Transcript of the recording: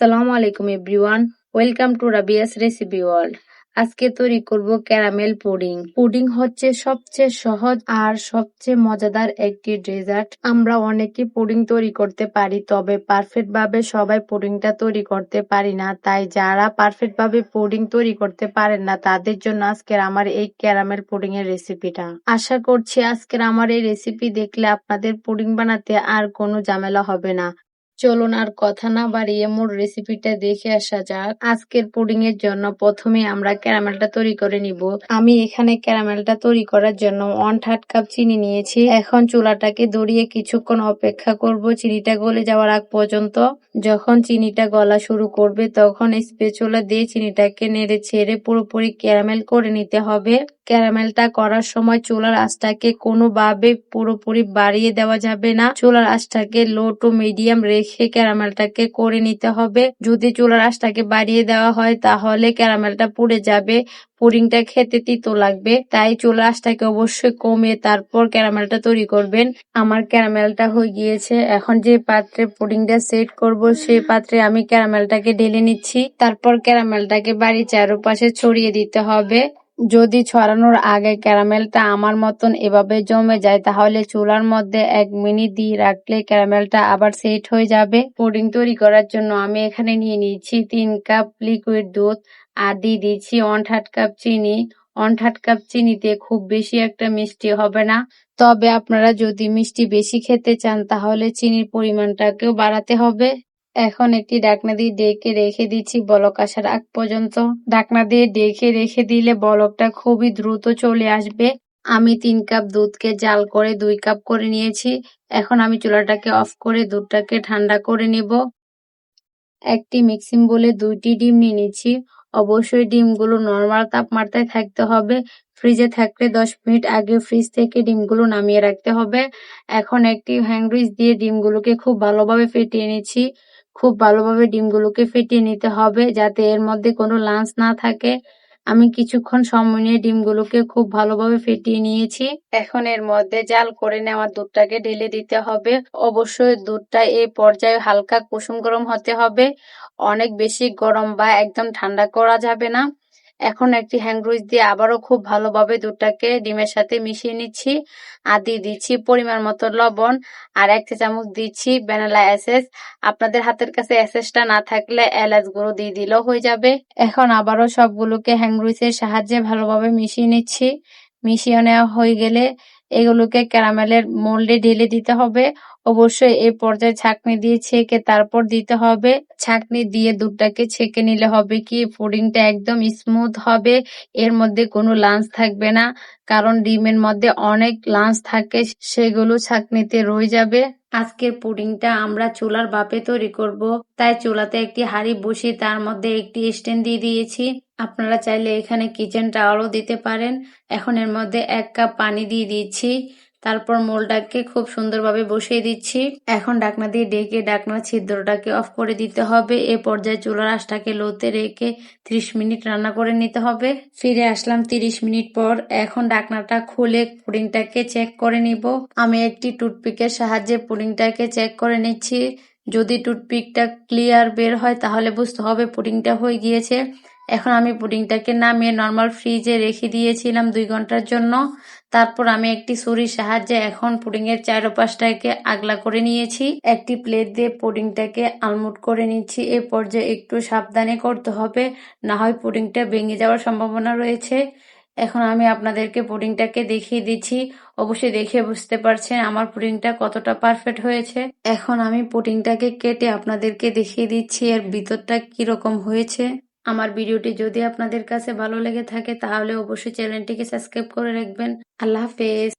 আসসালামু আলাইকুম everyone, welcome to Rabia's recipe world. আজকে তৈরি করব ক্যারামেল পুডিং। পুডিং হচ্ছে সবচেয়ে সহজ আর সবচেয়ে মজাদার একটি ডেজার্ট। আমরা অনেকে পুডিং তৈরি করতে পারি, তবে পারফেক্ট ভাবে সবাই পুডিংটা তৈরি করতে পারি না। তাই যারা পারফেক্ট ভাবে পুডিং তৈরি করতে পারেন না, তাদের জন্য আজকের আমার এই ক্যারামেল পুডিং এর রেসিপিটা। আশা করছি আজকের আমার এই রেসিপি দেখলে আপনাদের পুডিং বানাতে আর কোনো ঝামেলা হবে না। চলুন আর কথা না বাড়িয়ে মূল রেসিপিটা দেখে আসা যাক। আজকের পুডিং এর জন্য প্রথমে আমরা ক্যারামেলটা তৈরি করে নিব। আমি এখানে ক্যারামেলটা তৈরি করার জন্য 1/3 কাপ চিনি নিয়েছি। এখন চুলাটাকে ধরিয়ে কিছুক্ষণ অপেক্ষা করব চিনিটা গলে যাওয়ার আগ পর্যন্ত। যখন চিনিটা গলা শুরু করবে তখন স্প্যাচুলা দিয়ে চিনিটাকে নেড়ে ছেড়ে পুরোপুরি ক্যারামেল করে নিতে হবে। ক্যারামেলটা করার সময় চুলার আঁচটাকে কোনোভাবে পুরোপুরি বাড়িয়ে দেওয়া যাবে না। চুলার আঁচটাকে লো টু মিডিয়াম রেখে ক্যারামেলটাকে করে নিতে হবে। যদি চুলার আঁচটাকে বাড়িয়ে দেওয়া হয় তাহলে ক্যারামেলটা পুড়ে যাবে, পুডিংটা খেতে তিতো লাগবে। তাই চুলার আঁচটাকে অবশ্যই কমিয়ে তারপর ক্যারামেলটা তৈরি করবেন। আমার ক্যারামেলটা হয়ে গিয়েছে। এখন যে পাত্রে পুডিংটা সেট করব সেই পাত্রে আমি ক্যারামেলটাকে ঢেলে নিচ্ছি। তারপর ক্যারামেলটাকে বাড়ির চারপাশে ছড়িয়ে দিতে হবে। যদি ছড়ানোর আগে ক্যারামেলটা আমার মতন এভাবে জমে যায় তাহলে চুলার মধ্যে 1 মিনিট দিয়ে রাখলে ক্যারামেলটা আবার সেট হয়ে যাবে। পুডিং তৈরি করার জন্য আমি এখানে নিয়ে নিয়েছি 3 কাপ লিকুইড দুধ আর দিয়ে দিচ্ছি 1/3 কাপ চিনি। 1/3 কাপ চিনিতে খুব বেশি একটা মিষ্টি হবে না, তবে আপনারা যদি মিষ্টি বেশি খেতে চান তাহলে চিনির পরিমাণটাকেও বাড়াতে হবে। এখন একটি ঢাকনা দিয়ে ঢেকে রেখে দিচ্ছি বলক আসার আগ পর্যন্ত। ঢাকনা দিয়ে ঢেকে রেখে দিলে বলকটা খুবই দ্রুত চলে আসবে। আমি 3 কাপ দুধকে জাল করে 2 কাপ করে নিয়েছি। এখন আমি চুলাটাকে অফ করে দুধটাকে ঠান্ডা করে নেব। একটি মিক্সিং বোলে 2টি ডিম নিয়ে নিচ্ছি। অবশ্যই ডিমগুলো নরমাল তাপমাত্রায় থাকতে হবে। ফ্রিজে থাকলে 10 মিনিট আগে ফ্রিজ থেকে ডিমগুলো নামিয়ে রাখতে হবে। এখন একটি হ্যান্ড হুইস্ক দিয়ে ডিমগুলোকে খুব ভালোভাবে ফেটিয়ে নিচ্ছি। খুব ভালোভাবে ডিমগুলোকে ফেটিয়ে নিতে হবে যাতে এর মধ্যে কোনো লাঞ্চ না থাকে। আমি কিছুক্ষণ সময় নিয়ে ডিমগুলোকে খুব ভালোভাবে ফেটিয়ে নিয়েছি। এখন এর মধ্যে জাল করে নেওয়া দুধটাকে ঢেলে দিতে হবে। অবশ্যই দুধটা এই পর্যায়ে হালকা কুসুম গরম হতে হবে। অনেক বেশি গরম বা একদম ঠান্ডা করা যাবে না। এখন একটি হ্যান্ড হুইস্ক দিয়ে আবারও খুব ভালোভাবে দুধটাকে ডিমের সাথে মিশিয়ে নিচ্ছি। আর দিয়ে দিচ্ছি পরিমাণ মতো লবণ আর 1 চা চামচ দিচ্ছি ভ্যানিলা এসেন্স। আপনাদের হাতের কাছে এসেন্সটা না থাকলে এলাচ গুঁড়ো দিয়ে দিলেও হয়ে যাবে। এখন আবারও সবগুলোকে হ্যান্ড হুইস্কের সাহায্যে ভালোভাবে মিশিয়ে নিচ্ছি। মিশিয়ে নেওয়া হয়ে গেলে এগুলোকে ক্যারামেলের মোল্ডে ঢেলে দিতে হবে। অবশ্যই এই পর্যায়ে ছাঁকনি দিয়ে ছেঁকে তারপর দিতে হবে। ছাঁকনি দিয়ে দুধটাকে ছেঁকে নিলে হবে কি পুডিংটা একদম স্মুথ হবে। এর মধ্যে কোনো লাঞ্চ থাকবে না, কারণ ডিমের মধ্যে অনেক লাঞ্চ থাকে, সেগুলো ছাঁকনিতে রয়ে যাবে। আজকের পুডিংটা আমরা চুলার ভাপে তৈরি করব, তাই চুলাতে একটি হাঁড়ি বসিয়ে তার মধ্যে একটি স্ট্যান্ড দিয়ে দিয়েছি। আপনারা চাইলে এখানে কিচেন টাওয়ালও দিতে পারেন। এখন এর মধ্যে 1 কাপ পানি দিয়ে দিচ্ছি। তারপর মোলটাকে খুব সুন্দরভাবে বসিয়ে দিচ্ছি। এখন ঢাকনা দিয়ে ঢেকে ঢাকনার ছিদ্রটাকে অফ করে দিতে হবে। এ পর্যায়ে চুলার আঁচটাকে লোতে রেখে 30 মিনিট রান্না করে নিতে হবে। ফিরে আসলাম 30 মিনিট পর। এখন ঢাকনাটা খুলে পুডিংটাকে চেক করে নিব। আমি একটি টুথপিকের সাহায্যে পুডিংটাকে চেক করে নিচ্ছি। যদি টুথপিকটা ক্লিয়ার বের হয় তাহলে বুঝতে হবে পুডিংটা হয়ে গিয়েছে। এখন আমি পুডিংটাকে নামিয়ে নর্মাল ফ্রিজে রেখে দিয়েছিলাম 2 ঘন্টার জন্য। তারপর আমি একটি ছুরির সাহায্যে এখন পুডিংয়ের চারপাশটাকে আগলা করে নিয়েছি। একটি প্লেট দিয়ে পুডিংটাকে আলমোড করে নিচ্ছি। এ পর্যায়ে একটু সাবধানে করতে হবে, না হয় পুডিংটা ভেঙে যাওয়ার সম্ভাবনা রয়েছে। এখন আমি আপনাদেরকে পুডিংটাকে দেখিয়ে দিচ্ছি। অবশ্যই দেখে বুঝতে পারছেন আমার পুডিংটা কতটা পারফেক্ট হয়েছে। এখন আমি পুডিংটাকে কেটে আপনাদেরকে দেখিয়ে দিচ্ছি এর ভিতরটা কিরকম হয়েছে। আমার ভিডিওটি যদি আপনাদের কাছে ভালো লেগে থাকে তাহলে অবশ্যই চ্যানেলটিকে সাবস্ক্রাইব করে রাখবেন। আল্লাহ হাফেজ।